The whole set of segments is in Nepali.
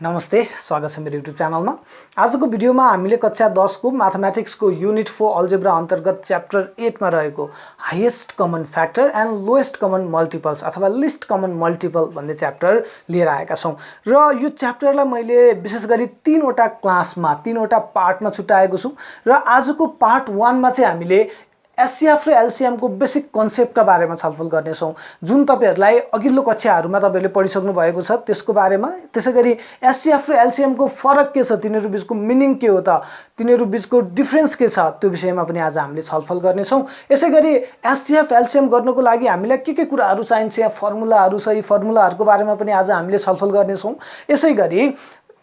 नमस्ते, स्वागत छ मेरो युट्युब च्यानलमा। आजको भिडियोमा हामीले कक्षा 10 को म्याथमेटिक्सको युनिट 4 अल्जेब्रा अन्तर्गत च्याप्टर 8 मा रहेको highest common factor and lowest common multiples अथवा लिस्ट कमन मल्टिपल भन्ने च्याप्टर लिएर आएका छौं। र यो च्याप्टरलाई मैले विशेष गरी 3 वटा क्लासमा 3 वटा पार्टमा छुट्याएको छु र आजको पार्ट 1 मा चाहिँ हामीले एचसीएफ र एलसीएम को बेसिक कन्सेप्टका बारेमा छलफल गर्नेछौं, जुन तपाईहरुलाई अघिल्लो कक्षाहरुमा तपाईहरुले पढिसक्नु भएको छ त्यसको बारेमा। त्यसैगरी एचसीएफ र एलसीएम को फरक के छ, तिनीहरु बीचको मिनिङ के हो त, तिनीहरु बीचको डिफरेन्स के छ, त्यो विषयमा पनि आज हामीले छलफल गर्नेछौं। यसैगरी एचसीएफ एलसीएम गर्नको लागि हामीलाई के कुराहरु चाहिन्छ, यहाँ फर्मुलाहरु छ, यी फर्मुलाहरुको बारेमा पनि आज हामीले छलफल गर्नेछौं। यसैगरी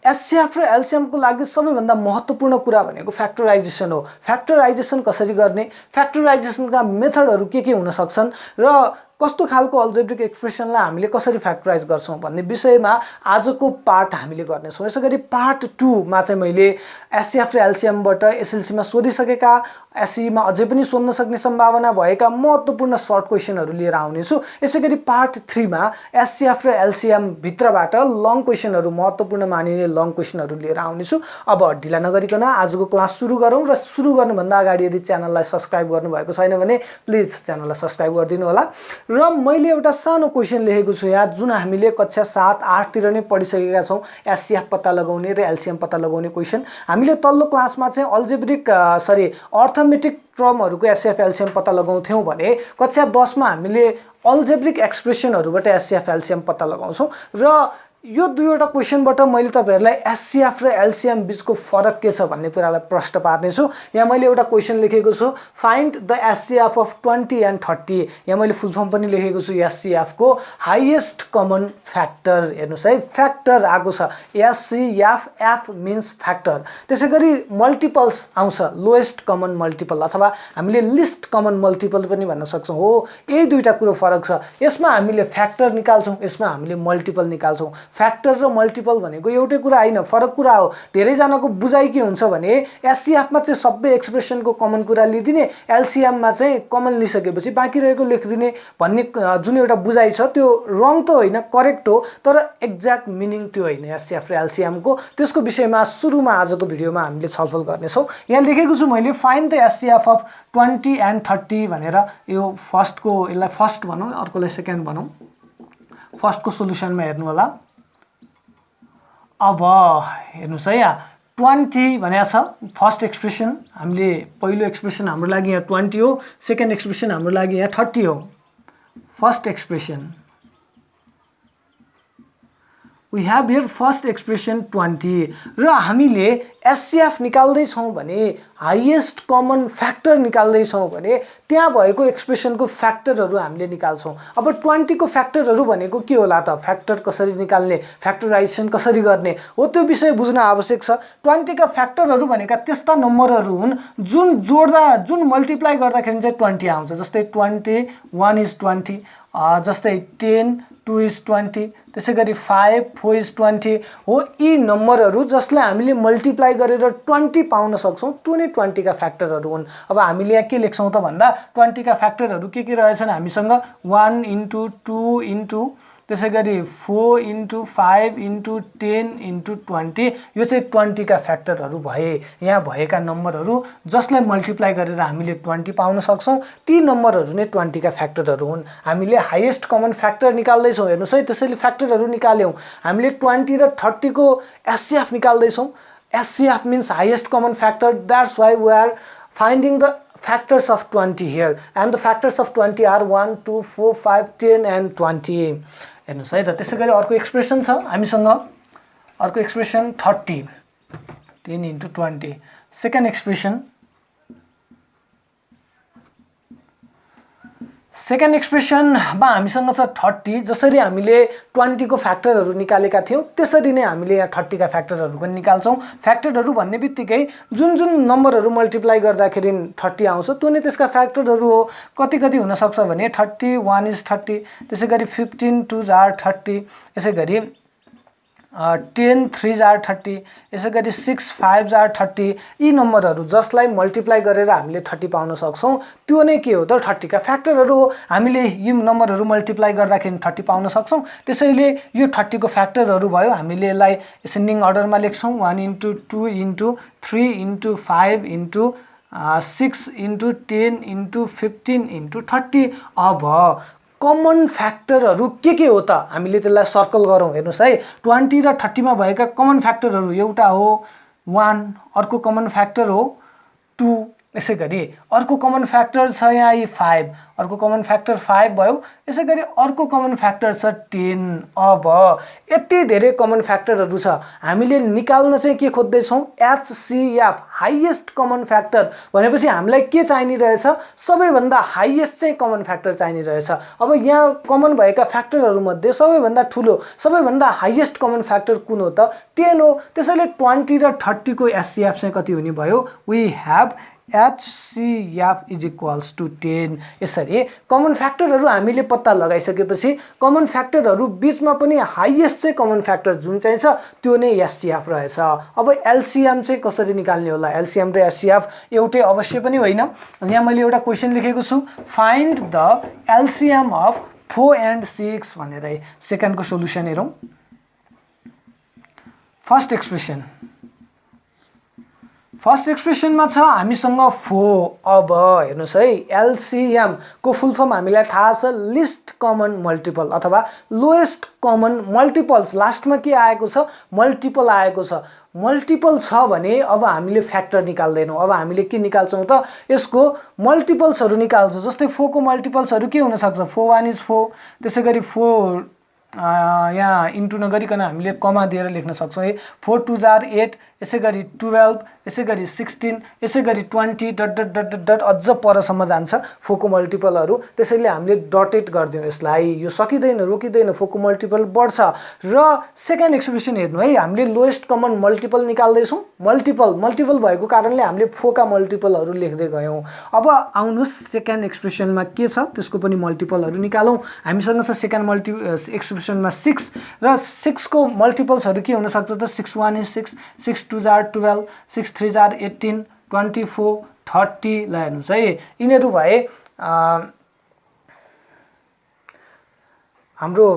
एचसीएफ र एलसीएम को लागि सबैभन्दा महत्त्वपूर्ण कुरा भनेको फ्याक्टराइजेसन हो। फ्याक्टराइजेसन कसरी गर्ने, फ्याक्टराइजेसनका मेथडहरु के हुन सक्छन् र कस्तो खालको अल्जेब्रिक एक्सप्रेसनलाई हामीले कसरी फ्याक्टराइज गर्छौं भन्ने विषयमा आजको पार्ट हामीले गर्नेछौं। यसैगरी पार्ट 2 मा चाहिँ मैले एचसीएफ र एलसीएम बाट एसएलसी मा सोधिसकेका, एसई मा अझै पनि सोध्न सक्ने सम्भावना भएका महत्त्वपूर्ण सर्ट क्वेशनहरु लिएर आउने छु। यसैगरी पार्ट 3 मा एचसीएफ र एलसीएम भित्रबाट लङ क्वेशनहरु, महत्त्वपूर्ण मानिने लङ क्वेशनहरु लिएर आउने छु। अब ढिला नगरिकन आजको क्लास सुरु गरौँ र सुरु गर्नुभन्दा अगाडि यदि च्यानललाई सब्स्क्राइब गर्नुभएको छैन भने प्लिज च्यानललाई सब्स्क्राइब गरिदिनु होला। र मैले एउटा सानो क्वेशन लेखेको छु यहाँ, जुन हामीले कक्षा 7, 8 तिर नै पढिसकेका छौं। एचसीएफ पत्ता लगाउने र एलसीएम पत्ता लगाउने क्वेशन हामीले तल्लो क्लासमा चाहिँ अर्थमेटिक टर्महरुको एचसीएफ एलसीएम पत्ता लगाउँथ्यौं भने कक्षा 10 मा हामीले अल्जेब्रिक एक्सप्रेसनहरुबाट एचसीएफ एलसीएम पत्ता लगाउँछौं। र यो दुईवटा क्वेशनबाट मैले तपाईहरुलाई एचसीएफ र एलसीएम बीचको फरक के छ भन्ने कुरालाई प्रश्न पार्ने छु। यहाँ मैले एउटा क्वेशन लेखेको छु, find the HCF of 20 and 30। यहाँ मैले फुल फर्म पनि लेखेको छु, एचसीएफ को हाईएस्ट कमन फ्याक्टर। हेर्नुस् है, फ्याक्टर आएको छ, एचसीएफ, एफ मिन्स फ्याक्टर। त्यसैगरी मल्टिपल्स आउँछ, लोएस्ट कमन मल्टिपल अथवा हामीले लिस्ट कमन मल्टिपल पनि भन्न सक्छौं। हो, यही दुईटा कुरो फरक छ। यसमा हामीले फ्याक्टर निकाल्छौं, यसमा हामीले मल्टिपल निकाल्छौं। फ्याक्टर र मल्टिपल भनेको एउटै कुरा हैन, फरक कुरा हो। धेरै जनाको बुझाइ के हुन्छ भने एचसीएफ मा चाहिँ सबै एक्सप्रेसनको कमन कुरा लिदिने, एलसीएम मा चाहिँ कमन लिसकेपछि बाँकी रहेको लेखिदिने भन्ने जुन एउटा बुझाइ छ त्यो रङ त होइन, करेक्ट हो, तर एक्ज्याक्ट मिनिङ त्यो होइन एचसीएफ र एलसीएम को। त्यसको विषयमा सुरुमा आजको भिडियोमा हामीले छलफल गर्नेछौं। यहाँ लेखेको छु मैले, find the HCF of 20 and 30 भनेर। यो फर्स्टको, यसलाई फर्स्ट भनौं, अर्कोलाई सेकेन्ड भनौं। फर्स्टको सोलुसनमा हेर्नु होला। अब हेर्नुस् है, यहाँ 20 भनेको छ फर्स्ट एक्सप्रेसन। हामीले पहिलो एक्सप्रेसन हाम्रो लागि यहाँ 20 हो, सेकेन्ड एक्सप्रेसन हाम्रो लागि यहाँ 30 हो। First expression we have here first expression 20 र हामीले एचसीएफ निकाल्दै छौं भने, हाईएस्ट कमन फ्याक्टर निकाल्दै छौं भने त्यहाँ भएको एक्सप्रेसनको फ्याक्टरहरु हामीले निकाल्छौं। अब 20 को फ्याक्टरहरु भनेको के होला त, फ्याक्टर कसरी निकाल्ने, फ्याक्टराइजेसन कसरी गर्ने हो, त्यो विषय बुझ्न आवश्यक छ। 20 का फ्याक्टरहरु भनेका त्यस्ता नम्बरहरु हुन् जुन जोड्दा, जुन मल्टिप्लाई गर्दाखेरि चाहिँ 20 आउँछ। जस्तै 20, 1 is 20, जस्तै 10, 2 is 20, त्यसैगरी 5, 4 is 20 हो। यी नम्बरहरु जसलाई हामीले मल्टिप्लाई गरेर 20 पाउन सक्छौं, त्यो नै 20 का फ्याक्टरहरु हुन्। अब हामीले यहाँ के लेख्छौं त भन्दा 20 का फ्याक्टरहरु के रहेछन् हामीसँग, 1 into 2 into, त्यसैगरी 4 into 5 into 10 into 20। यो चाहिँ 20 का फ्याक्टरहरु भए। यहाँ भएका नम्बरहरु जसलाई मल्टिप्लाई गरेर हामीले 20 पाउन सक्छौं, ती नम्बरहरु नै 20 का फ्याक्टरहरु हुन्। हामीले हाईएस्ट कमन फ्याक्टर निकाल्दै छौं। हेर्नुस् है, त्यसैले फ्याक्टरहरु निकाल्यौं। हामीले 20 र 30 को एचसीएफ निकाल्दै छौं। HCF means highest common factor. That's why we are finding the factors of 20 here, and the factors of 20 are 1, 2, 4, 5, 10 and 20. हेर्नुस् है त। त्यसैगरी अर्को एक्सप्रेसन छ हामीसँग, अर्को expression 30, 10 into 20। Second expression, second एक्सप्रेसनमा हामीसँग छ 30। जसरी हामीले 20 को फ्याक्टरहरु निकालेका थियौं त्यसरी नै हामीले यहाँ 30 का फ्याक्टरहरु पनि निकाल्छौं। फ्याक्टरहरु भन्ने बित्तिकै जुन जुन नम्बरहरु मल्टिप्लाई गर्दाखेरि 30 आउँछ त्यो नै त्यसका फ्याक्टरहरु हो। कति हुन सक्छ भने 31 is 30, त्यसैगरी 15 2s are 30, यसैगरी 10 3 जार 30, यसै गरी 6 5 जार 30, यी नम्बरहरू जसलाई मल्टिप्लाई गरेर हामीले 30 पाउन सक्छौँ त्यो नै के हो त 30 का फ्याक्टरहरू हो। हामीले यी नम्बरहरू मल्टिप्लाई गर्दाखेरि 30 पाउन सक्छौँ। त्यसैले यो 30 को फ्याक्टरहरू भयो। हामीले यसलाई एसेन्डिङ अर्डरमा लेख्छौँ 1 × 2 × 3 × 5 × 6 × 10 × 15 × 30। अब कमन फ्याक्टरहरू के हो त हामीले त्यसलाई सर्कल गरौँ। हेर्नुहोस् है 20 र 30 मा भएका कमन फ्याक्टरहरू एउटा हो 1, अर्को कमन फ्याक्टर हो 2, यसै गरी अर्को कमन फ्याक्टर छ यहाँ 5, अर्को कमन फ्याक्टर 5 भयो। यसै गरी अर्को कमन फ्याक्टर छ 10। अब यति धेरै कमन फ्याक्टरहरू छ। हामीले निकाल्न चाहिँ के खोज्दैछौँ HCF हाइएस्ट कमन फ्याक्टर भनेपछि हामीलाई के चाहिने रहेछ सबैभन्दा हाइएस्ट चाहिँ कमन फ्याक्टर चाहिने रहेछ। अब यहाँ कमन भएका फ्याक्टरहरू मध्ये सबैभन्दा ठुलो सबैभन्दा हाइएस्ट कमन फ्याक्टर कुन हो त 10 हो। त्यसैले 20 र 30 को HCF चाहिँ कति हुने भयो वी हैव HCF = 10। यसरी कमन फ्याक्टरहरू हामीले पत्ता लगाइसकेपछि कमन फ्याक्टरहरू बीचमा पनि हाइएस्ट चाहिँ कमन फ्याक्टर जुन चाहिँ छ त्यो नै HCF रहेछ। अब LCM चाहिँ कसरी निकाल्ने होला। LCM र HCF एउटै अवश्य पनि होइन। यहाँ मैले एउटा क्वेशन लेखेको छु find the LCM of 4 and 6 भनेर। सेकेन्डको सोलुसन हेरौँ। फर्स्ट एक्सप्रेसनमा छ हामीसँग 4। अब हेर्नुहोस् है LCM को फुल फर्म हामीलाई थाहा छ लिस्ट कमन मल्टिपल अथवा लोएस्ट कमन मल्टिपल्स। लास्टमा के आएको छ मल्टिपल आएको छ। मल्टिपल छ भने अब हामीले फ्याक्टर निकाल्दैनौँ। अब हामीले के निकाल्छौँ त यसको मल्टिपल्सहरू निकाल्छौँ। जस्तै 4 को मल्टिपल्सहरू के हुनसक्छ 4 1 is 4, त्यसै गरी 4 यहाँ इन्टु नगरिकन हामीले कमा दिएर लेख्न सक्छौँ। 4 2 जार 8, यसै गरी 12, यसै गरी 16, यसै गरी 20 डट डट डट डट अझ परसम्म जान्छ 4 को मल्टिपलहरू। त्यसैले हामीले डटेड गरिदिउँ यसलाई। यो सकिँदैन रोकिँदैन 4 को मल्टिपल बढ्छ। र सेकेन्ड एक्सप्रेसन हेर्नु है हामीले लोएस्ट कमन मल्टिपल निकाल्दैछौँ। मल्टिपल भएको कारणले हामीले 4 का मल्टिपलहरू लेख्दै गयौँ। अब आउनुहोस् सेकेन्ड एक्सप्रेसनमा के छ त्यसको पनि मल्टिपलहरू निकालौँ। हामीसँग छ सेकेन्ड एक्सप्रेसनमा 6 र 6 को मल्टिपल्सहरू के हुनसक्छ त 6 1 is 6, 6 2 जार 12, 6 3 जार 18, 24 30। ल हेर्नुहोस् है यिनीहरू भए हाम्रो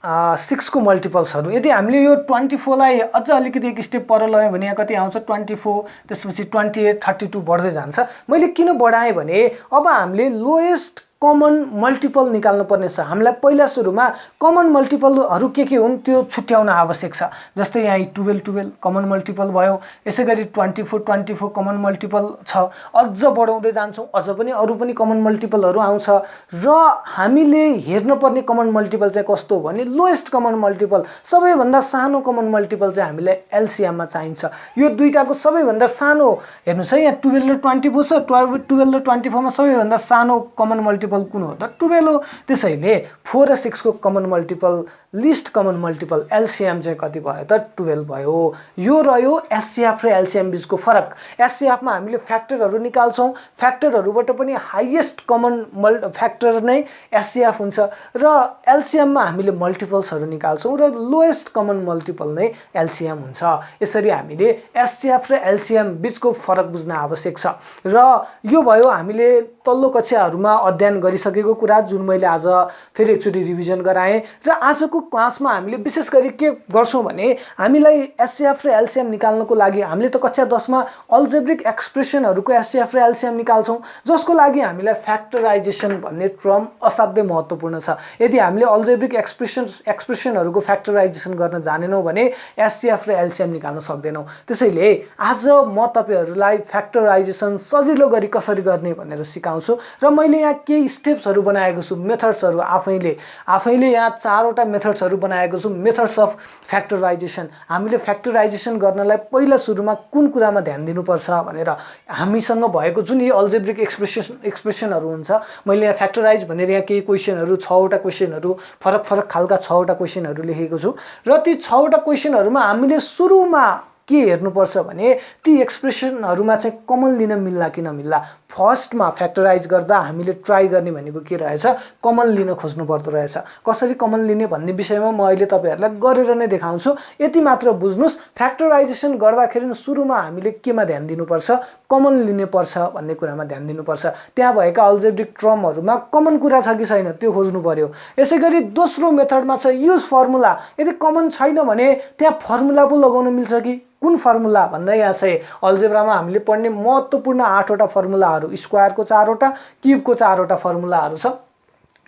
6 को मल्टिपल्सहरू। यदि हामीले यो 24 लाई अझ अलिकति एक स्टेप पर लग्यौँ भने यहाँ कति आउँछ 24, त्यसपछि 28 32 बढ्दै जान्छ। मैले किन बढाएँ भने अब हामीले लोएस्ट कमन मल्टिपल निकाल्नु पर्ने छ। हामीलाई पहिला सुरुमा कमन मल्टिपलहरू के हुन् त्यो छुट्याउन आवश्यक छ। जस्तै यहाँ 12 कमन मल्टिपल भयो, यसै गरी 24 कमन मल्टिपल छ। अझ बढाउँदै जान्छौँ अझ पनि अरू पनि कमन मल्टिपलहरू आउँछ र हामीले हेर्नुपर्ने कमन मल्टिपल चाहिँ कस्तो हो भने लोएस्ट कमन मल्टिपल सबैभन्दा सानो कमन मल्टिपल चाहिँ हामीलाई LCM मा चाहिन्छ। यो दुईटाको सबैभन्दा सानो हेर्नुहोस् है यहाँ 12 र 24 छ। 12 र 24 मा सबैभन्दा सानो कमन मल्टिपल कुन हो त 12 हो। त्यसैले 4 र 6 को common multiple list common multiple LCM चाहिँ कति भयो त 12 भयो। यो रह्यो HCF र LCM बीचको फरक। HCF मा हामीले फ्याक्टरहरू निकाल्छौँ। फ्याक्टरहरूबाट पनि हाइएस्ट कमन फ्याक्टर नै HCF हुन्छ र LCM मा हामीले मल्टिपल्सहरू निकाल्छौँ र लोएस्ट कमन मल्टिपल नै LCM हुन्छ। यसरी हामीले HCF र LCM बीचको फरक बुझ्न आवश्यक छ। र यो भयो हामीले तल्लो कक्षाहरूमा अध्ययन गरिसकेको कुरा जुन मैले आज फेरि एकचोटि रिभिजन गराएँ। र आजको क्लासमा हामीले विशेष गरी के गर्छौँ भने हामीलाई HCF र LCM निकाल्नको लागि हामीले त कक्षा 10 मा अल्जेब्रिक एक्सप्रेसनहरूको HCF र LCM निकाल्छौँ जसको लागि हामीलाई फ्याक्टराइजेसन भन्ने टर्म असाध्यै महत्त्वपूर्ण छ। यदि हामीले अल्जेब्रिक एक्सप्रेसनहरूको फ्याक्टराइजेसन गर्न जानेनौँ भने HCF र LCM निकाल्न सक्दैनौँ। त्यसैले आज म तपाईहरुलाई फ्याक्टराइजेसन सजिलो गरी कसरी गर्ने भनेर सिकाउँछु र मैले यहाँ केही स्टेप्सहरू बनाएको छु मेथड्सहरू आफैले यहाँ 4वटा मेथड्सहरू बनाएको छु मेथड्स अफ फ्याक्टराइजेसन। हामीले फ्याक्टराइजेसन गर्नलाई पहिला सुरुमा कुन कुरामा ध्यान दिनुपर्छ भनेर हामीसँग भएको जुन यो अल्जेब्रिक एक्सप्रेसनहरू हुन्छ मैले यहाँ फ्याक्टराइज भनेर यहाँ केही क्वेशनहरू 6वटा क्वेशनहरू फरक खालका 6वटा क्वेशनहरू लेखेको छु र ती 6वटा क्वेशनहरूमा हामीले सुरुमा के हेर्नुपर्छ भने ती एक्सप्रेसनहरुमा चाहिँ कमन लिन मिल्ला कि नमिल्ला। फर्स्टमा फ्याक्टराइज गर्दा हामीले ट्राई गर्ने भनेको के रहेछ, कमन लिन खोज्नु पर्दो रहेछ। कसरी कमन लिने भन्ने विषयमा म अहिले तपाईहरुलाई गरेर नै देखाउँछु। यति मात्र बुझ्नुस्, फ्याक्टराइजेसन गर्दाखेरि सुरुमा हामीले केमा ध्यान दिनुपर्छ, कमन लिने पर्छ भन्ने कुरामा ध्यान दिनुपर्छ। त्यहाँ भएका अल्जेब्रिक टर्महरुमा कमन कुरा छ कि छैन त्यो खोज्नु पर्यो। यसैगरी दोस्रो मेथडमा छ युज फर्मुला। यदि कमन छैन भने त्यहाँ फर्मुला पो लगाउन मिल्छ कि, कुन फर्मुला भन्दा यहाँ चाहिँ अल्जेब्रामा हामीले पढ्ने महत्त्वपूर्ण 8 वटा फर्मुलाहरू, स्क्वायरको 4 वटा, क्युबको 4 वटा फर्मुलाहरू छ।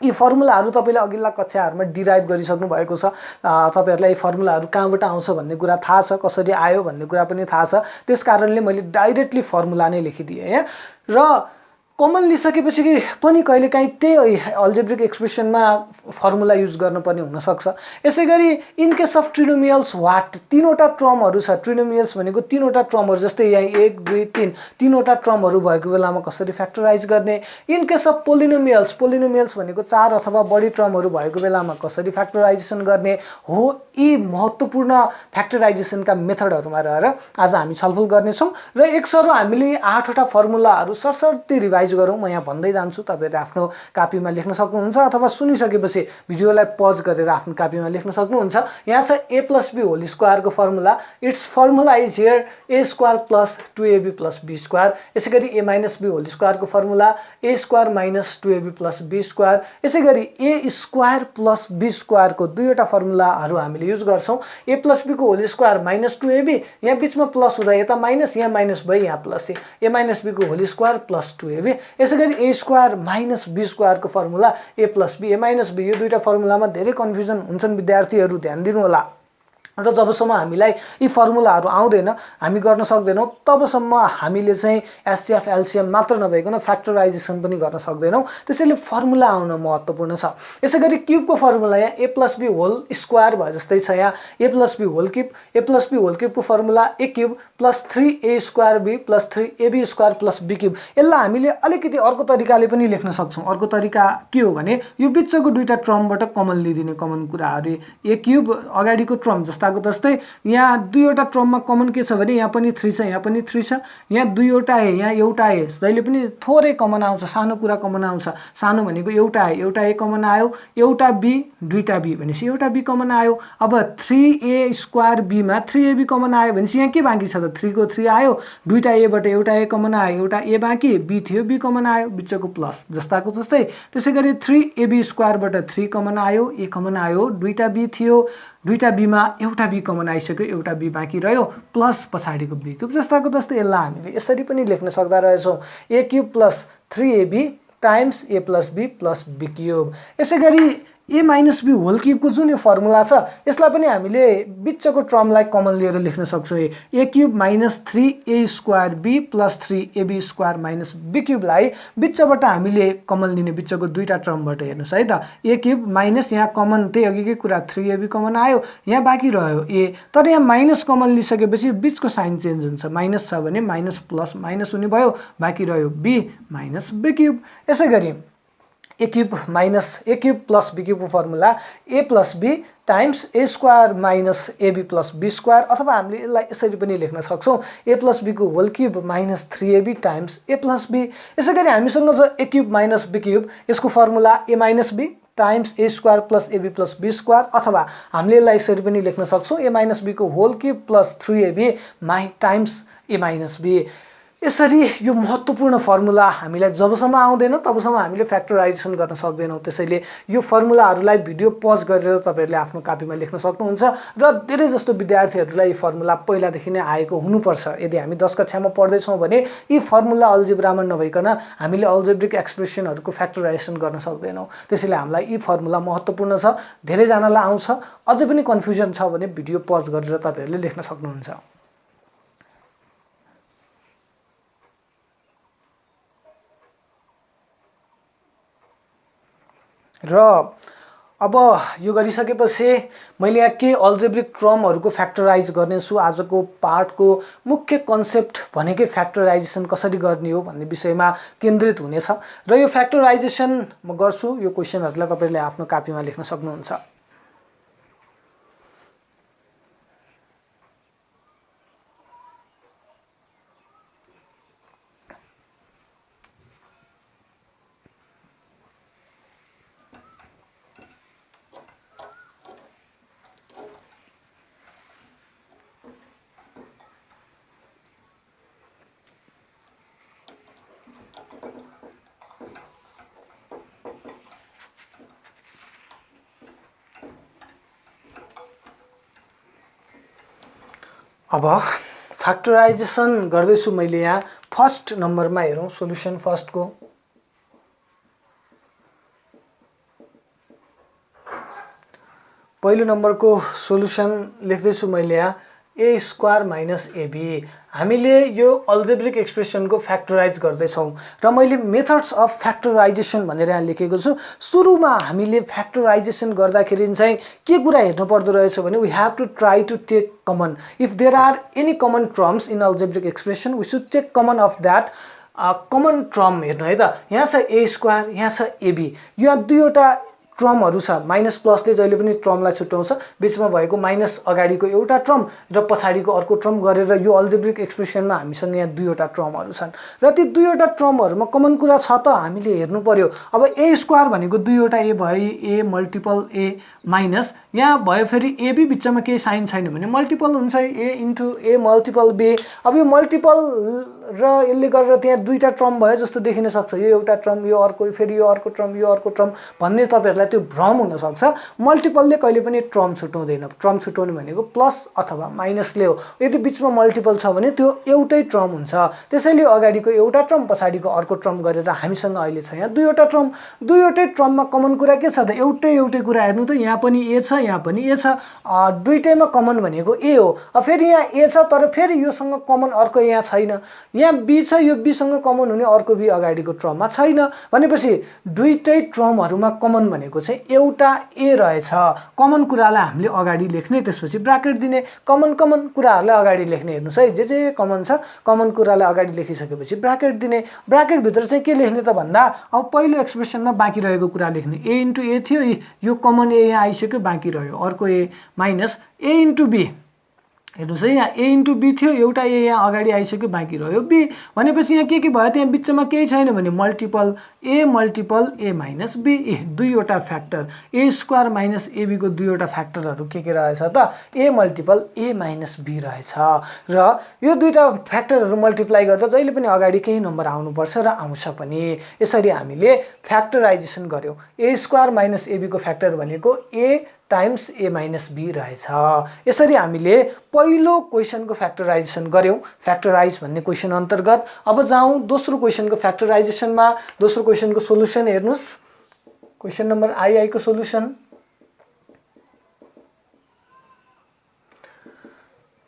यी फर्मुलाहरू तपाईले अघिल्ला कक्षाहरुमा डिराइभ गरिसक्नु भएको छ। तपाईहरुलाई यी फर्मुलाहरू कहाँबाट आउँछ भन्ने कुरा थाहा छ, कसरी आयो भन्ने कुरा पनि थाहा छ। त्यसकारणले मैले डाइरेक्टली फर्मुला नै लेखिदिएँ यहाँ। र कमन लिइसकेपछि पनि कहिलेकाहीँ त्यही अल्जेब्रिक एक्सप्रेसनमा फर्मुला युज गर्नुपर्ने हुन सक्छ। यसैगरी इन केस अफ ट्रिनोमियल्स व्हाट, 3 वटा टर्महरू छ। ट्रिनोमियल्स भनेको 3 वटा टर्महरू, जस्तै यहाँ 1 2 3 3 वटा टर्महरू भएको बेलामा कसरी फ्याक्टराइज गर्ने। In case of polynomials, polynomials भनेको 4 अथवा बढी टर्महरू भएको बेलामा कसरी फ्याक्टराइजेसन गर्ने हो। यी महत्त्वपूर्ण फ्याक्टराइजेसनका मेथडहरुमा रहेर आज हामी छलफल गर्नेछौँ। र एकसरो हामीले 8 वटा फर्मुलाहरू सरसर्ती रिभाइज गरौँ। म यहाँ भन्दै जान्छु, तपाईहरुले आफ्नो कापीमा लेख्न सक्नुहुन्छ अथवा सुनिसकेपछि भिडियोलाई पज गरेर आफ्नो कापीमा लेख्न सक्नुहुन्छ। यहाँ छ a + b होल स्क्वायर को formula. It's formula is here a square + 2ab + b square. यसैगरी a - b होल स्क्वायर को formula a square - 2ab + b square. यसैगरी a स्क्वायर + b स्क्वायर को दुईवटा फर्मुलाहरू हामीले युज गर्छौं। a + b को होल स्क्वायर - 2ab, यहाँ बीचमा प्लस हुँदा यता माइनस, यहाँ माइनस भई यहाँ प्लस, a - b को होल स्क्वायर + 2ab। यसैगरी a स्क्वायर - b स्क्वायर को formula a + b, a - b, यो दुईटा फर्मुलामा धेरै कन्फ्युजन हुन्छन् विद्यार्थीहरू, ध्यान दिनु होला। र जबसम्म हामीलाई यी फर्मुलाहरू आउँदैन, हामी गर्न सक्दैनौं, तबसम्म हामीले चाहिँ एचसीएफ एलसीएम मात्र नभइकन फ्याक्टराइजेसन पनि गर्न सक्दैनौं। त्यसैले फर्मुला आउन महत्त्वपूर्ण छ। यसैगरी क्युबको फर्मुला यहाँ a + b होल स्क्वायर भए जस्तै छ। यहाँ a + b whole cube, a + b whole क्युबको formula a cube + 3a square b + 3ab square + b cube. यसलाई हामीले अलिकति अर्को तरिकाले पनि लेख्न सक्छौं। अर्को तरिका के हो भने यो बिचको दुईटा टर्मबाट कमन लिदिने, कमन कुराहरू a क्युब अगाडिको टर्म जस्ताको जस्तै यहाँ दुईवटा टर्ममा कमन के छ भने यहाँ पनि 3 छ, यहाँ पनि 3 छ, यहाँ दुईवटा a, यहाँ एउटा a, जहिले पनि थोरै कमन आउँछ, सानो कुरा कमन आउँछ। सानो भनेको एउटा a कमन आयो, एउटा b, दुईटा b भनेपछि एउटा b कमन आयो। अब 3a स्क्वायर b मा 3ab कमन आयो भनेपछि यहाँ के बाँकी छ त, 3 को 3 आयो, दुईटा a बाट एउटा a कमन आयो, एउटा a बाँकी, b थियो, b कमन आयो, बिचको प्लस जस्ताको जस्तै। त्यसैगरी 3ab स्क्वायर बाट 3 कमन आयो, a कमन आयो, दुईटा b थियो, दुईटा b मा एउटा b कमन आइसक्यो, एउटा b बाँकी रह्यो, प्लस पछाडिको b क्युब जस्ताको जस्तै। यसलाई हामीले यसरी पनि लेख्न सक्दा रहेछौं, a cube + 3ab times a + b + b cube. यसैगरी a - b होल क्युबको जुन यो फर्मुला छ, यसलाई पनि हामीले बिचको टर्मलाई कमन लिएर लेख्न सक्छौं। a cube - 3a square b + 3ab square - b क्युबलाई बिचबाट हामीले कमन लिने, बिचको दुईटा टर्मबाट हेर्नुस् है त। a क्युब माइनस, यहाँ कमन त्यही अघिकै कुरा 3ab कमन आयो, यहाँ बाँकी रह्यो a, तर यहाँ माइनस कमन लिइसकेपछि बिचको साइन चेन्ज हुन्छ। माइनस छ भने माइनस प्लस माइनस हुने भयो, बाँकी रह्यो b - b क्युब। यसैगरी a क्युब + b क्युब को formula a + b times a square - ab + b square, अथवा हामीले यसलाई यसरी पनि लेख्न सक्छौं, a + b को whole cube - 3ab times a + b। यसैगरी हामीसँग छ a क्युब - b क्युब, यसको formula a - b times a square + ab + b square, अथवा हामीले यसलाई यसरी पनि लेख्न सक्छौं, a - b को whole cube + 3ab times a - b। यसरी यो महत्त्वपूर्ण फर्मुला हामीलाई जबसम्म आउँदैन तबसम्म हामीले फ्याक्टराइजेसन गर्न सक्दैनौं। त्यसैले यो फर्मुलाहरूलाई भिडियो पज गरेर तपाईहरुले आफ्नो कापीमा लेख्न सक्नुहुन्छ। र धेरै जस्तो विद्यार्थीहरूलाई यो फर्मुला पहिलादेखि नै आएको हुनुपर्छ। यदि हामी 10 कक्षामा पढ्दै छौं भने यी फर्मुला अल्जेब्रामा नभइकन हामीले अल्जेब्रिक एक्सप्रेसनहरुको फ्याक्टराइजेसन गर्न सक्दैनौं। त्यसैले हामीलाई यी फर्मुला महत्त्वपूर्ण छ, धेरै जनालाई आउँछ। अझै पनि कन्फ्युजन छ भने भिडियो पज गरेर तपाईहरुले लेख्न सक्नुहुन्छ। र अब यो गरिसकेपछि मैले यहाँ के अल्जेब्रिक टर्महरुको फ्याक्टराइज गर्नेछु। आजको पाठको मुख्य कन्सेप्ट भनेकै फ्याक्टराइजेसन कसरी गर्ने हो भन्ने विषयमा केन्द्रित हुनेछ। र यो फ्याक्टराइजेसन म गर्छु। यो क्वेशनहरुलाई तपाईहरुले आफ्नो कापीमा लेख्न सक्नुहुन्छ। अब फ्याक्टराइजेसन गर्दैछु मैले यहाँ फर्स्ट नम्बरमा हेरौँ सोलुसन फर्स्टको पहिलो नम्बरको सोलुसन लेख्दैछु मैले यहाँ a स्क्वायर माइनस ab हामीले यो अल्जेब्रिक एक्सप्रेसनको फ्याक्टराइज गर्दैछौँ र मैले मेथड्स अफ फ्याक्टराइजेसन भनेर यहाँ लेखेको छु सुरुमा हामीले फ्याक्टराइजेसन गर्दाखेरि चाहिँ के कुरा हेर्नु पर्दो रहेछ भने we have to try to take common if there are any common terms in algebraic expression we should take common of that common term हेर्नु है त यहाँ छ a स्क्वायर यहाँ छ ab यहाँ दुईवटा टर्महरु छ माइनस प्लसले जहिले पनि टर्मलाई छुट्याउँछ बीचमा भएको माइनस अगाडिको एउटा टर्म र पछाडिको अर्को टर्म गरेर यो अल्जेब्रिक एक्सप्रेसनमा हामीसँग यहाँ दुईवटा टर्महरु छन् र ती दुईवटा टर्महरुमा कमन कुरा छ त हामीले हेर्नु पर्यो अब a स्क्वायर भनेको दुईवटा a भयो a मल्टिपल a माइनस यहाँ भयो फेरि ab बिचमा केही साइन छैन भने मल्टिपल हुन्छ a into a multiple b अब यो मल्टिपल र यसले गरेर त्यहाँ दुईटा टर्म भयो जस्तो देखिन सक्छ यो एउटा टर्म यो अर्को फेरि यो अर्को टर्म यो अर्को टर्म भन्ने तपाईहरुलाई त्यो भ्रम हुन सक्छ मल्टिपलले कहिले पनि टर्म छुटाउँदैन टर्म छुटाउने भनेको प्लस अथवा माइनसले हो यदि बीचमा मल्टिपल छ भने त्यो एउटै टर्म हुन्छ त्यसैले अगाडिको एउटा टर्म पछाडिको अर्को टर्म गरेर हामीसँग अहिले छ यहाँ दुईवटा टर्म दुईवटै टर्ममा कमन कुरा के छ त एउटै कुरा हेर्नु त यहाँ पनि a छ यहाँ पनि a छ दुईटैमा कमन भनेको a हो फेरि यहाँ a छ तर फेरि योसँग कमन अर्को यहाँ छैन यहाँ b छ यो b सँग कमन हुने अर्को b अगाडिको टर्ममा छैन भनेपछि दुईटै टर्महरुमा कमन भनेको चाहिँ एउटा a रहेछ कमन कुरालाई हामीले अगाडि लेख्ने त्यसपछि ब्र्याकेट दिने कमन कुराहरुलाई अगाडि लेख्ने हेर्नुस् है जे कमन छ कमन कुरालाई अगाडि लेखिसकेपछि ब्र्याकेट दिने ब्र्याकेट भित्र चाहिँ के लेख्ने त भन्दा अब पहिलो एक्सप्रेसनमा बाँकी रहेको कुरा लेख्ने a इन्टु a थियो यो कमन a यहाँ आइसक्यो बाँकी रह्यो अर्को a minus a into b हेर्नुस् है यहाँ a इन्टु b थियो एउटा a यहाँ अगाडि आइसक्यो बाँकी रह्यो b भनेपछि यहाँ के भयो त्यहाँ बिचमा केही छैन भने मल्टिपल a माइनस b दुईवटा factor a square minus ab को दुईवटा फ्याक्टरहरु के रहेछ त a multiple a minus b रहेछ र यो दुईटा फ्याक्टरहरु मल्टिप्लाई गर्दा जहिले पनि अगाडि केही नम्बर आउनुपर्छ र आउँछ पनि यसरी हामीले फ्याक्टराइजेसन गर्यौं a स्क्वायर माइनस ab को फ्याक्टर भनेको a times a minus b रहेछ यसरी हामीले पहिलो क्वेशनको फ्याक्टराइजेसन गर्यौं फ्याक्टराइज भन्ने क्वेशन अन्तर्गत अब जाउँ दोस्रो क्वेशनको फ्याक्टराइजेसनमा दोस्रो क्वेशनको सोलुसन हेर्नुस् क्वेशन नम्बर आई को सोलुसन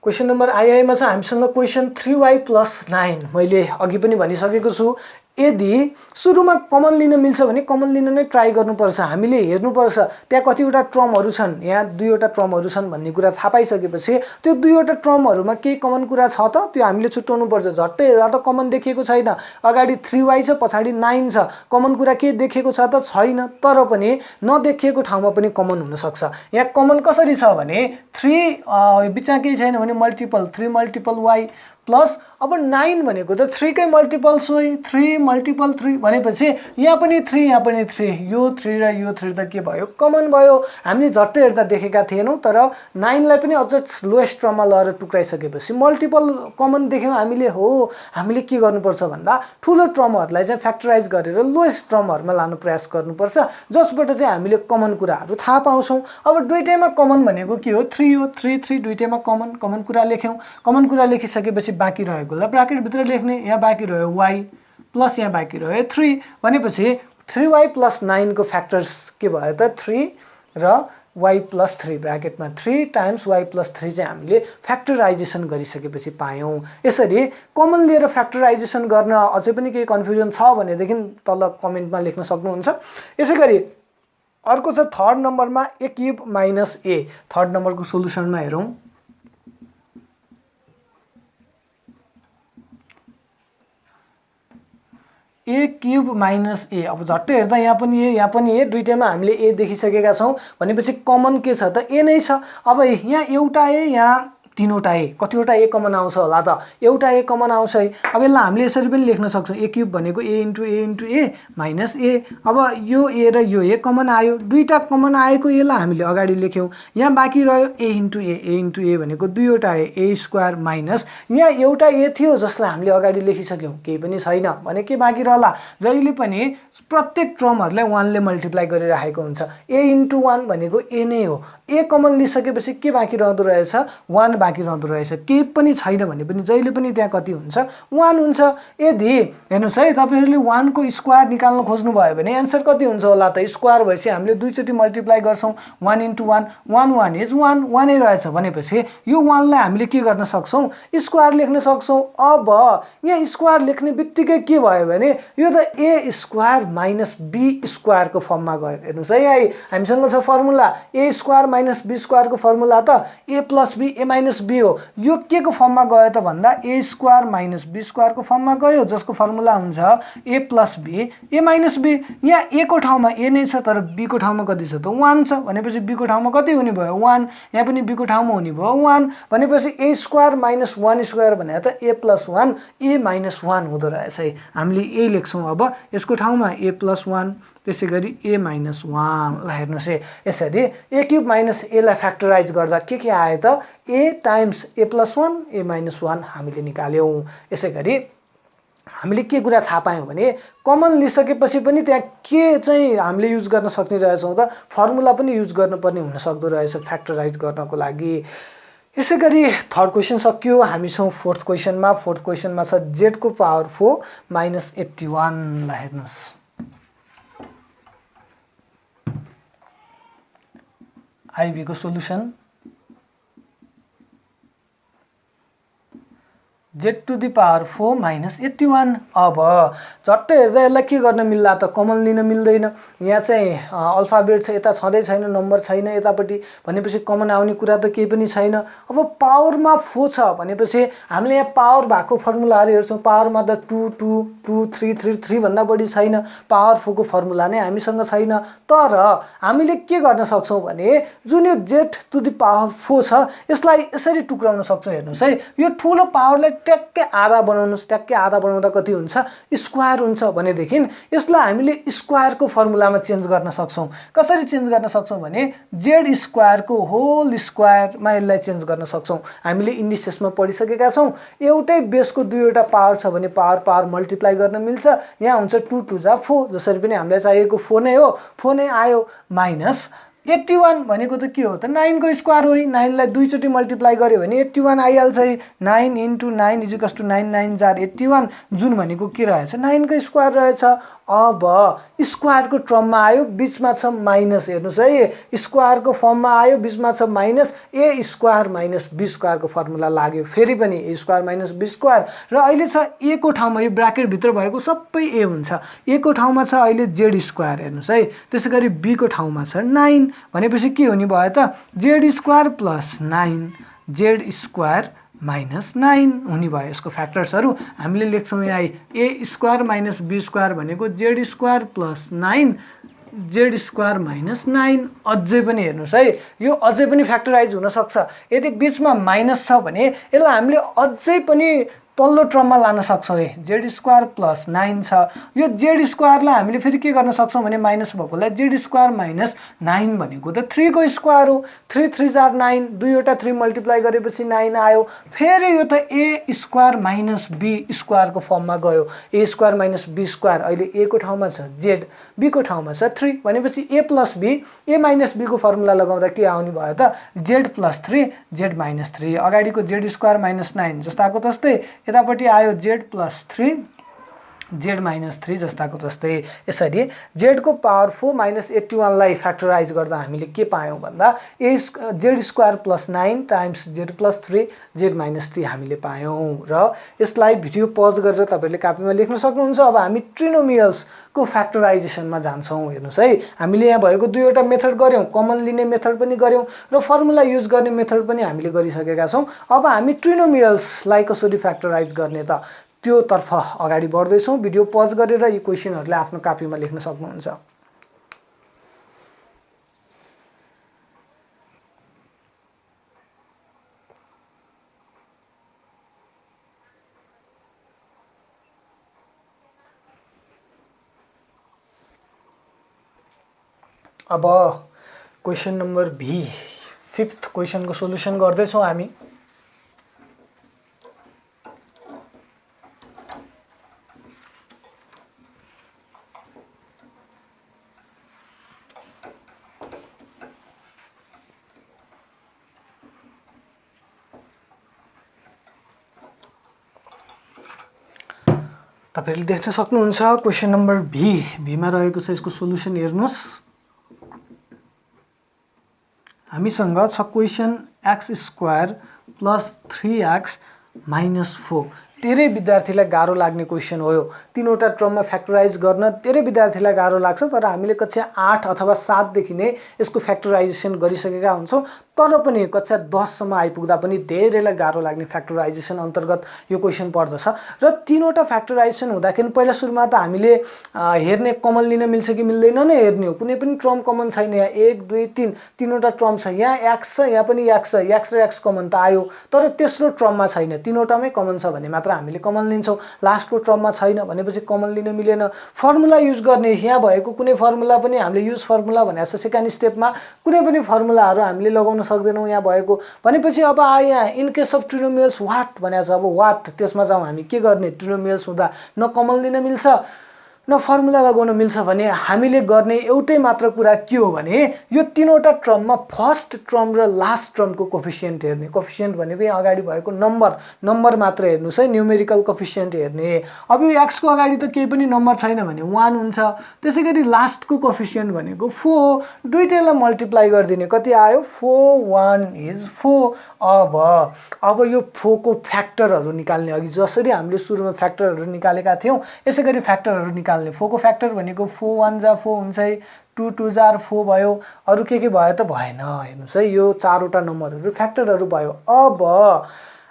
क्वेशन नम्बर आई मा छ हामीसँग क्वेशन 3y + 9 मैले अघि पनि भनिसकेको छु यदि सुरुमा कमन लिन मिल्छ भने कमन लिन नै ट्राई गर्नुपर्छ हामीले हेर्नुपर्छ त्यहाँ कतिवटा टर्महरु छन् यहाँ दुईवटा टर्महरु छन् भन्ने कुरा थाहा पाइसकेपछि त्यो दुईवटा टर्महरुमा के कमन कुरा छ त त्यो हामीले छुट्याउनु पर्छ झट्टै हेर्दा त कमन देखिएको छैन अगाडि 3y छ पछाडी 9 छ कमन कुरा के देखेको छ त छैन तर पनि नदेखिएको ठाउँमा पनि कमन हुन सक्छ यहाँ कमन कसरी छ भने 3 बिचमा केही छैन भने मल्टिपल 3 मल्टिपल y प्लस अब 9 भनेको त 3 कै मल्टिपल सोही 3 मल्टिपल 3 भनेपछि यहाँ पनि 3 यो 3 र यो 3 त के भयो कमन भयो हामीले झट्टै हेर्दा देखेका थिएनौं तर 9 लाई पनि अझ लोएस्ट टर्ममा लएर टुक्राइसकेपछि मल्टिपल कमन देख्यौं हामीले हो हामीले के गर्नुपर्छ भन्दा ठूलो टर्महरुलाई चाहिँ फ्याक्टराइज गरेर लोएस्ट टर्महरुमा लानु प्रयास गर्नुपर्छ जसबाट चाहिँ हामीले कमन कुराहरु थाहा पाउँछौं अब दुईटैमा कमन भनेको के हो 3 हो 3 दुईटैमा कमन कुरा लेख्यौं कमन कुरा लेखिसकेपछि बाँकी रहेकोलाई ब्र्याकेट भित्र लेख्ने यहाँ बाँकी रह्यो y प्लस यहाँ बाँकी रह्यो 3 भनेपछि 3y + 9 को फ्याक्टर्स के भयो त 3 र y + 3 ब्र्याकेटमा 3 टाइम्स y + 3 चाहिँ हामीले फ्याक्टराइजेसन गरिसकेपछि पायौं यसरी कमन लिएर फ्याक्टराइजेसन गर्न अझै पनि केही कन्फ्युजन छ भने देखि तल कमेन्टमा लेख्न सक्नुहुन्छ यसैगरी अर्को छ थर्ड नम्बरमा a³ - a थर्ड नम्बरको सोलुसनमा हेरौं a³ - a अब झट्टै हेर्दा यहाँ पनि a दुईटैमा हामीले a देखिसकेका छौं भनेपछि कमन के छ त a नै छ अब यहाँ एउटा a यहाँ तीनवटा a कतिवटा a कमन आउँछ होला त एउटा a कमन आउँछ है अब यसलाई हामीले यसरी पनि लेख्न सक्छौं a³ भनेको a * a माइनस a अब यो a र यो a कमन आयो दुईटा कमन आएको यसलाई हामीले अगाडि लेख्यौं यहाँ बाँकी रह्यो a * a भनेको दुईवटा a स्क्वायर माइनस यहाँ एउटा a थियो जसलाई हामीले अगाडि लेखिसक्यौं केही पनि छैन भने के बाँकी रहला जहिले पनि प्रत्येक टर्महरुलाई 1 ले मल्टिप्लाई गरिराखेको हुन्छ a * 1 भनेको a नै हो ए कमन लिइसकेपछि के बाँकी रहँदो रहेछ 1 बाँकी रहँदो रहेछ केही पनि छैन भने पनि जहिले पनि त्यहाँ कति हुन्छ 1 हुन्छ यदि हेर्नुस् है तपाईहरुले 1 को स्क्वायर निकाल्न खोज्नु भयो भने आन्सर कति हुन्छ होला त स्क्वायर भएपछि हामीले दुई चोटी मल्टिप्लाई गर्छौं 1 * 1 1 1 इज 1 1 नै रहेछ भनेपछि यो 1 लाई हामीले के गर्न सक्छौं स्क्वायर लेख्न सक्छौं अब यहाँ स्क्वायर लेख्ने बित्तिकै के भयो भने यो त a square minus b square को फर्ममा गयो हेर्नुस् है यहाँ हामीसँग छ formula a square minus b square को फर्मुला त a plus b a minus b हो यो के को फर्ममा गयो त भन्दा a square minus b square को फर्ममा गयो जसको फर्मुला हुन्छ a plus b a minus b यहाँ a को ठाउँमा a नै छ तर b को ठाउँमा कति छ त 1 छ भनेपछि b को ठाउँमा कति हुने भयो 1 यहाँ पनि b को ठाउँमा हुने भयो 1 भनेपछि a स्क्वायर माइनस 1 स्क्वायर भने त a प्लस 1 a माइनस 1 हुँदो रहेछ है हामीले यही लेख्छौं अब यसको ठाउँमा a प्लस 1 त्यसैगरी a माइनस 1 ल हेर्नुस् है यसरी a क्यूब माइनस a लाई फ्याक्टराइज गर्दा के आयो त a times a plus 1 a minus 1 हामीले निकाल्यौं यसैगरी हामीले के कुरा थाहा पायौं भने कमन लिइसकेपछि पनि त्यहाँ के चाहिँ हामीले युज गर्न सक्ने रहेछौं त फर्मुला पनि युज गर्नुपर्ने हुन सक्दो रहेछ फ्याक्टराइज गर्नको लागि यसैगरी थर्ड क्वेशन सक्यो हामी छौं फोर्थ क्वेशनमा छ z को पावर 4 माइनस 81 ल हेर्नुस् आईबी को solution z to the power 4 minus 81 अब झट्टै हेर्दा यसलाई के गर्न मिल्ला त कमन लिन मिल्दैन यहाँ चाहिँ अल्फाबेट छ यता छँदै छैन नम्बर छैन यतापट्टि भनेपछि कमन आउने कुरा त केही पनि छैन अब पावरमा 4 छ भनेपछि हामीले यहाँ पावर भएको फर्मुलाहरु हेर्छौं पावरमा त 2 2 2 3 3 3 भन्दा बढी छैन पावर 4 को फर्मुला नै हामीसँग छैन तर हामीले के गर्न सक्छौं भने जुन यो z to the power 4 छ यसलाई यसरी टुक्राउन सक्छौं हेर्नुस् है यो ठूलो पावरलाई ट्याक्कै आधा बनाउनुस् ट्याक्कै आधा बनाउँदा कति हुन्छ स्क्वायर हुन्छ भनेदेखि यसलाई हामीले स्क्वायर को फर्मुलामा चेन्ज गर्न सक्छौं कसरी चेन्ज गर्न सक्छौं भने z स्क्वायर को होल स्क्वायर मा यसलाई चेन्ज गर्न सक्छौं हामीले इन्डिसेसमा पढिसकेका छौं एउटै बेसको दुईवटा पावर छ भने पावर मल्टिप्लाई गर्न मिल्छ यहाँ हुन्छ 2 2 जा 4 जसरी पनि हामीलाई चाहिएको 4 नै हो 4 नै आयो माइनस 81 भनेको त के हो त 9 को स्क्वायर हो 9 लाई दुई चोटी मल्टिप्लाई गर्यो भने 81 आइहाल्छ 9 * 9 = 9 9 जार 81 जुन भनेको के रहेछ 9 को स्क्वायर रहेछ अब स्क्वायर को टर्ममा आयो बीचमा छ माइनस हेर्नुस् है स्क्वायर को फर्ममा आयो बीचमा छ minus a square minus b square को फर्मुला लाग्यो फेरि पनि a square minus b square र अहिले छ a को ठाउँमा यो ब्र्याकेट भित्र भएको सबै a हुन्छ a को ठाउँमा छ अहिले z स्क्वायर हेर्नुस् है त्यसैगरी b को ठाउँमा छ 9 भनेपछि के हुने भयो त z square plus 9 z square minus 9 हुने भयो यसको फ्याक्टर्सहरु हामीले लेख्छौं यहाँ a square minus b square भनेको z square plus 9 z square minus 9 अझै पनि हेर्नुस् है यो अझै पनि फ्याक्टराइज हुन सक्छ यदि बीचमा माइनस छ भने यसलाई हामीले अझै पनि तल्लो टर्ममा लान सक्छौं है z स्क्वायर प्लस 9 छ यो z स्क्वायरलाई हामीले फेरि के गर्न सक्छौं भने माइनस भएकोलाई z स्क्वायर माइनस 9 भनेको त 3 को स्क्वायर हो 3 3 जार 9 दुईवटा 3 मल्टिप्लाई गरेपछि 9 आयो फेरि यो त a square minus b square को फर्ममा गयो a square minus b square अहिले a को ठाउँमा छ z b को ठाउँमा छ 3 भनेपछि a plus b a minus b को फर्मुला लगाउँदा के आउने भयो त z प्लस 3 z माइनस 3 अगाडिको z स्क्वायर माइनस 9 जस्ताको तस्तै यतापट्टि आयो z प्लस 3 z माइनस 3 जस्ताको जस्तै यसरी z को पावर 4 माइनस 81 लाई फ्याक्टराइज गर्दा हामीले के पायौं भन्दा z square plus 9 times z plus 3 z minus 3 हामीले पायौं र यसलाई भिडियो पज गरेर तपाईहरुले कपीमा लेख्न सक्नुहुन्छ अब हामी ट्रिनोमियल्स को फ्याक्टराइजेसनमा जान्छौं हेर्नुस् है हामीले यहाँ भएको दुईवटा मेथड गर्यौं कमन लिने मेथड पनि गर्यौं र फर्मुला युज गर्ने मेथड पनि हामीले गरिसकेका छौं अब हामी ट्रिनोमियल्स लाई कसरी फ्याक्टराइज गर्ने त त्यो तर्फ अगाडि बढ्दै छौं भिडियो पज गरेर यी क्वेशनहरुले आफ्नो कपीमा लेख्न सक्नुहुन्छ अब question number B fifth question को सोलुसन गर्दै छौं हामी तपाईहरुले देख्न सक्नुहुन्छ क्वेशन नम्बर बी मा रहेको छ यसको सोलुसन हेर्नुस् हामीसँग छ क्वेशन x² + 3x - 4 धेरै विद्यार्थीलाई गाह्रो लाग्ने क्वेशन हो यो तीनवटा टर्ममा फ्याक्टराइज गर्न धेरै विद्यार्थीलाई गाह्रो लाग्छ तर हामीले कक्षा 8 अथवा 7 देखि नै यसको फ्याक्टराइजेसन गरिसकेका हुन्छौं तर पनि कक्षा 10 सम्म आइपुग्दा पनि धेरैलाई गाह्रो लाग्ने फ्याक्टराइजेसन अन्तर्गत यो क्वेशन पर्दछ र तीनवटा फ्याक्टराइजेसन हुँदाखेरि पहिला सुरुमा त हामीले हेर्ने कमन लिन मिल्छ कि मिल्दैन नै हेर्ने हो कुनै पनि टर्म कमन छैन यहाँ 1 2 3 तीनवटा टर्म छ यहाँ x छ यहाँ पनि x छ x र x कमन त आयो तर तेस्रो टर्ममा छैन तीनवटामै कमन छ भने मात्र हामीले कमन लिन्छौं लास्टको टर्ममा छैन भनेपछि कमन लिन मिलेन फर्मुला युज गर्ने यहाँ भएको कुनै फर्मुला पनि हामीले युज फर्मुला भनेको छ सेकेन्ड स्टेपमा कुनै पनि फर्मुलाहरु हामीले लगाउन सक्दैनौं यहाँ भएको भनेपछि अब आयो इन केस अफ ट्रिनोमियल्स व्हाट भनेको छ अब व्हाट त्यसमा जाउँ हामी के गर्ने ट्रिनोमियल्स हुँदा न कमन लिन मिल्छ न फर्मुला लगाउन मिल्छ भने हामीले गर्ने एउटै मात्र कुरा के हो भने यो तीनवटा टर्ममा फर्स्ट टर्म र लास्ट टर्मको कोफिसिएन्ट हेर्ने कोफिसिएन्ट भनेको यहाँ अगाडि भएको नम्बर मात्र हेर्नुस् है न्यूमेरिकल कोफिसिएन्ट हेर्ने अब यो x को अगाडि त केही पनि नम्बर छैन भने 1 हुन्छ त्यसैगरी लास्टको कोफिसिएन्ट भनेको 4 दुईटैलाई मल्टिप्लाई गरिदिने कति आयो 4 1 इज 4 अब यो 4 को फ्याक्टरहरु निकाल्ने अघि जसरी हामीले सुरुमा फ्याक्टरहरु निकालेका थियौं यसैगरी फ्याक्टरहरु निकाल्ने 4 को फ्याक्टर भनेको 4 1 जा 4 हुन्छ है 2 2 जा 4 भयो अरु के भयो त भएन हेर्नुस् है यो चारवटा नम्बरहरु फ्याक्टरहरु भयो अब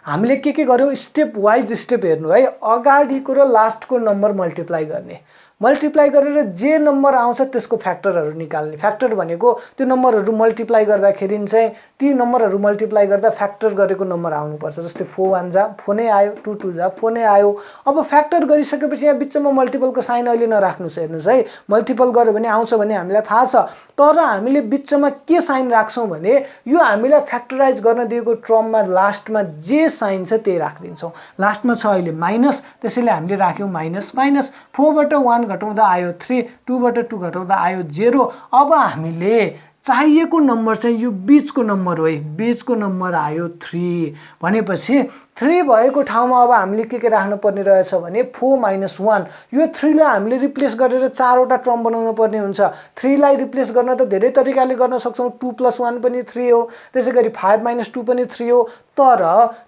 हामीले के गर्यौ स्टेप वाइज स्टेप हेर्नु है अगाडिको र लास्टको नम्बर मल्टिप्लाई गर्ने मल्टिप्लाई गरेर जे नम्बर आउँछ त्यसको फ्याक्टरहरु निकाल्ने फ्याक्टर भनेको त्यो नम्बरहरु मल्टिप्लाई गर्दाखेरि चाहिँ ती नम्बरहरु मल्टिप्लाई गर्दा फ्याक्टर गरेको नम्बर आउनु पर्छ जस्तै 4 1 जा 4 नै आयो 2 2 जा 4 नै आयो अब फ्याक्टर गरिसकेपछि यहाँ बिचमा मल्टिपलको साइन अहिले नराख्नुस् हेर्नुस् है मल्टिपल गर्यो भने आउँछ भने हामीलाई थाहा छ तर हामीले बिचमा के साइन राख्छौं भने यो हामीलाई फ्याक्टराइज गर्न दिएको टर्ममा लास्टमा जे साइन छ त्यही राख्दिन्छौं लास्टमा छ अहिले माइनस त्यसैले हामीले राख्यौं माइनस 4 बाट 1 घटाउँदा आयो 3 2 बाट 2 घटाउँदा आयो 0 अब हामीले चाहिएको नम्बर चाहिँ यो बीचको नम्बर हो है बीचको नम्बर आयो 3 भनेपछि 3 भएको ठाउँमा अब हामीले के राख्नु पर्ने रहेछ भने 4 - 1 यो 3 लाई हामीले रिप्लेस गरेर चारवटा टर्म बनाउनु पर्ने हुन्छ 3 लाई रिप्लेस गर्न त धेरै तरिकाले गर्न सक्छौं 2 + 1 पनि 3 हो त्यसैगरी 5 - 2 पनि 3 हो तर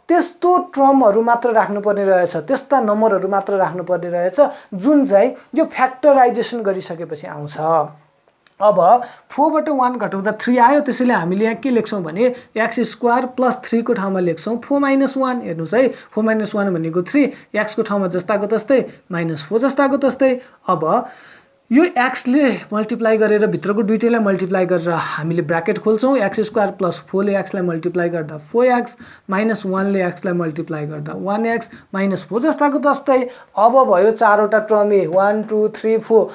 त्यस्तो टर्महरु मात्र राख्नु पर्ने रहेछ त्यस्ता नम्बरहरु मात्र राख्नु पर्ने रहेछ जुन चाहिँ यो फ्याक्टराइजेसन गरिसकेपछि आउँछ अब 4 बाट 1 घटाउँदा 3 आयो त्यसैले हामीले यहाँ के लेख्छौं भने x² + 3 को ठाउँमा लेख्छौं 4 - 1 हेर्नुस् है 4 - 1 भनेको 3 x को ठाउँमा जस्ताको तस्तै -4 जस्ताको तस्तै अब यो x ले मल्टिप्लाई गरेर भित्रको दुईटैलाई मल्टिप्लाई गरेर हामीले ब्र्याकेट खोल्छौं x² + 4 ले x लाई मल्टिप्लाई गर्दा 4x - 1 ले x लाई मल्टिप्लाई गर्दा 1x - 4 जस्ताको तस्तै अब भयो चारवटा term 1 2 3 4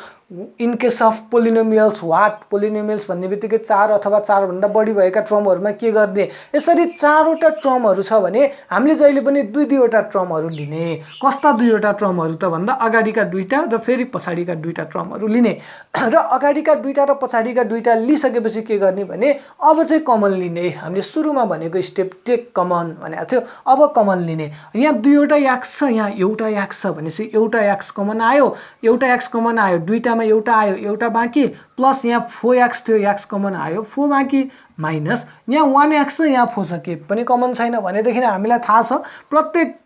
in case of polynomials what polynomials भन्ने बित्तिकै 4 अथवा 4 भन्दा बढी भएका टर्महरुमा के गर्ने यसरी चारवटा टर्महरु छ भने हामीले जहिले पनि दुई वटा टर्महरु लिने कस्ता दुईवटा टर्महरु त भन्दा अगाडिका दुईटा र फेरि पछाडीका दुईटा टर्महरु लिने र अगाडिका दुईटा र पछाडीका दुईटा लिसकेपछि के गर्ने भने अब चाहिँ कमन लिने हामीले सुरुमा भनेको स्टेप टेक कमन भनेको थियो अब कमन लिने यहाँ दुईवटा x छ यहाँ एउटा x छ भनेपछि एउटा x कमन आयो दुईटा एउटा आयो एउटा बाँकी प्लस यहाँ 4x थियो x कमन आयो 4 बाँकी माइनस यहाँ 1x छ यहाँ 4 छ के पनि कमन छैन भनेदेखि हामीलाई थाहा छ प्रत्येक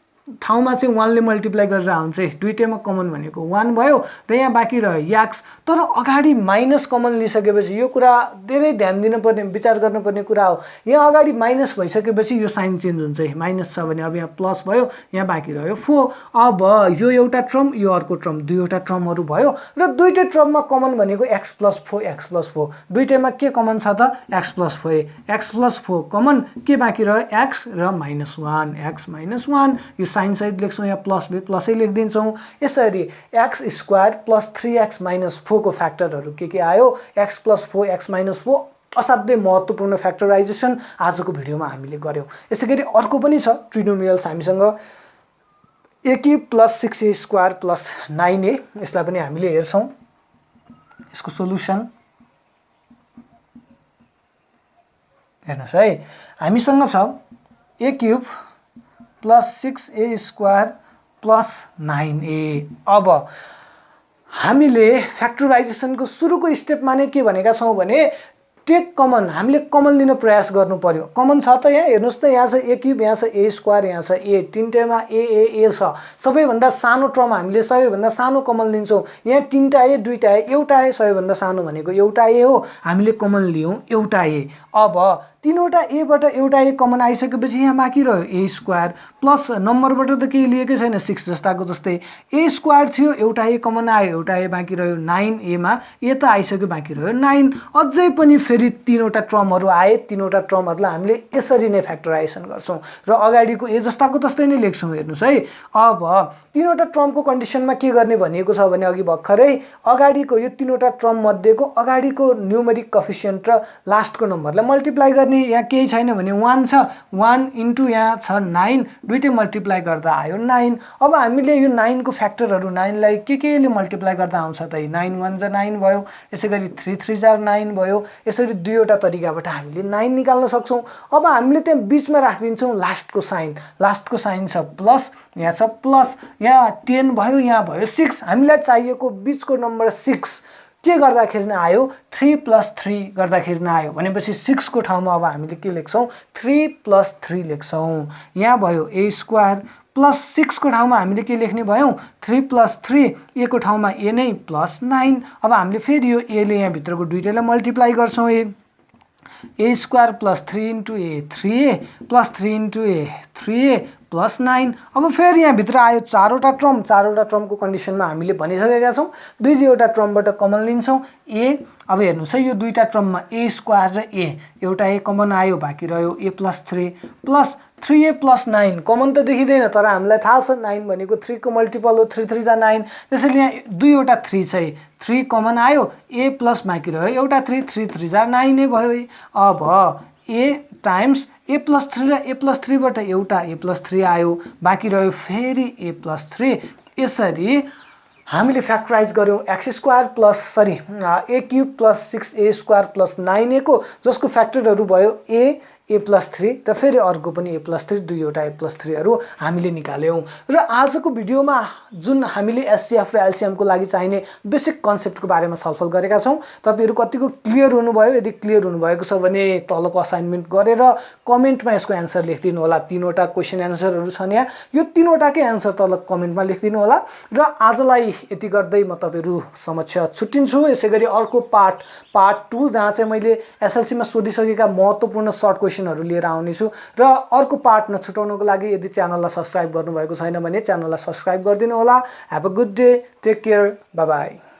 ठाउँमा चाहिँ 1 ले मल्टिप्लाई गरेर आउँछ दुईटैमा कमन भनेको 1 भयो र यहाँ बाँकी रह्यो x तर अगाडि माइनस कमन लिसकेपछि यो कुरा धेरै ध्यान दिनुपर्ने विचार गर्नुपर्ने कुरा हो यहाँ अगाडि माइनस भइसकेपछि यो साइन चेन्ज हुन्छ माइनस छ भने अब यहाँ प्लस भयो यहाँ बाँकी रह्यो 4 अब यो एउटा टर्म यो अर्को टर्म दुईवटा टर्महरु भयो र दुईटै टर्ममा कमन भनेको x + 4 x + 4 दुईटैमा के कमन छ त x + 4 कमन के बाँकी रह्यो x र -1 x - 1 यो साइन सहित लेख्छौं यहाँ प्लसै लेखिदिन्छौं यसरी x² + 3x - 4 को फ्याक्टरहरु के आयो x + 4 x - 4 असाध्यै महत्त्वपूर्ण फ्याक्टराइजेसन आजको भिडियोमा हामीले गर्यौं यसैगरी अर्को पनि छ ट्रिनोमियल्स हामीसँग a³ + 6a² + 9a यसलाई पनि हामीले हेर्छौं यसको सोलुसन हेर्नुस् है हामीसँग छ a³ + 6a² प्लस 9a। अब हामीले फ्याक्टराइजेसनको सुरुको स्टेपमा नै के भनेका छौँ भने टेक कमन, हामीले कमन लिन प्रयास गर्नु पर्यो। कमन छ त यहाँ हेर्नुहोस् त, यहाँ छ a क्युब, यहाँ छ a स्क्वायर, यहाँ छ a, तिनटैमा a छ। सबैभन्दा सानो टर्म हामीले सबैभन्दा सानो कमन लिन्छौँ। यहाँ तिनवटा a, दुईवटा a, एउटा a, सबैभन्दा सानो भनेको एउटा a हो, हामीले कमन लियौँ एउटा a। अब तीनवटा a बाट एउटा a कमन आइसकेपछि यहाँ बाँकी रह्यो a स्क्वायर प्लस नम्बरबाट त केही लिएकै छैन 6 जस्ताको जस्तै a स्क्वायर थियो, एउटा a कमन आयो, एउटा a बाँकी रह्यो 9a मा a त आइसक्यो, बाँकी रह्यो 9। अझै पनि फेरि तीनवटा टर्महरू आए, तीनवटा टर्महरूलाई हामीले यसरी नै फ्याक्टराइजेसन गर्छौँ र अगाडिको a जस्ताको तस्तै नै लेख्छौँ। हेर्नुहोस् है, अब तीनवटा टर्मको कन्डिसनमा के गर्ने भनिएको छ भने अघि भर्खरै अगाडिको यो तीनवटा टर्म मध्येको अगाडिको न्युमेरिक कोएफिसिएन्ट र लास्टको नम्बरलाई मल्टिप्लाई गर्ने। यहाँ केही छैन भने 1 छ, 1 इन्टु यहाँ छ 9, दुईटै मल्टिप्लाई गर्दा आयो 9। अब हामीले यो 9 को फ्याक्टरहरू 9 लाई केले मल्टिप्लाई गर्दा आउँछ त? 9 1 जा 9 भयो, यसै गरी 3 3 जा 9 भयो। यसरी दुईवटा तरिकाबाट हामीले 9 निकाल्न सक्छौँ। अब हामीले त्यहाँ बिचमा राखिदिन्छौँ लास्टको साइन, लास्टको साइन छ प्लस, यहाँ छ प्लस, यहाँ 10 भयो, यहाँ भयो 6। हामीलाई चाहिएको बिचको नम्बर 6 के गर्दाखेरि न आयो? 3 + 3 गर्दाखेरि न आयो भनेपछि 6 को ठाउँमा अब हामीले के लेख्छौँ? 3 + 3 लेख्छौँ। यहाँ भयो a स्क्वायर प्लस 6 को ठाउँमा हामीले के लेख्ने भयौँ? 3 + 3, a को ठाउँमा a नै प्लस 9। अब हामीले फेरि यो a ले यहाँ भित्रको दुईटैलाई मल्टिप्लाई गर्छौँ। a square plus 3 into a 3a plus 3 into a 3a plus 9। अब फेरि यहाँ भित्र आयो चारवटा टर्म, चारवटा टर्मको कन्डिसनमा हामीले भनिसकेका छौँ दुईवटा टर्मबाट कमन लिन्छौँ a। अब हेर्नुहोस् है, यो दुईटा टर्ममा a स्क्वायर र a, एउटा a कमन आयो, बाँकी रह्यो a + 3 प्लस 3a + 9। कमन त देखिँदैन तर हामीलाई थाहा छ 9 भनेको 3 को मल्टिपल हो, 3 3 जा 9। त्यसैले यहाँ दुईवटा 3 छ, 3 कमन आयो, a प्लस बाँकी रह्यो एउटा 3, 3 3 जा 9 नै भयो। अब a टाइम्स a + 3 र a + 3 बाट एउटा a + 3 आयो, बाँकी रह्यो फेरि a + 3। यसरी हामीले फ्याक्टराइज गर्यौँ x square plus a cube plus 6a square plus 9a को, जसको फ्याक्टरहरू भयो a + 3 र फेरि अर्को पनि a + 3, दुईवटा a + 3 हरू हामीले निकाल्यौँ। र आजको भिडियोमा जुन हामीले एचसिएफ र एलसिएम को लागि चाहिने बेसिक कन्सेप्टको बारेमा छलफल गरेका छौँ। तपाईहरु कतिको क्लियर हुनुभयो? यदि क्लियर हुनुभएको छ भने तलको असाइनमेन्ट गरेर कमेन्टमा यसको एन्सर लेखिदिनु होला। तीनवटा क्वेशन एन्सरहरू छन् यहाँ, यो तीनवटाकै एन्सर तल कमेन्टमा लेखिदिनु होला। र आजलाई यति गर्दै म तपाईहरु समक्ष छुट्टिन्छु। यसैगरी अर्को पार्ट 2 जहाँ चाहिँ मैले एसएलसी मा सोधिसकेका महत्त्वपूर्ण सर्ट क्वेशनहरू लिएर आउने छु। र अर्को पार्ट नछुटाउनको लागि यदि च्यानललाई सब्स्क्राइब गर्नुभएको छैन भने च्यानललाई सब्स्क्राइब गरिदिनु होला। Have a good day, take care, bye by.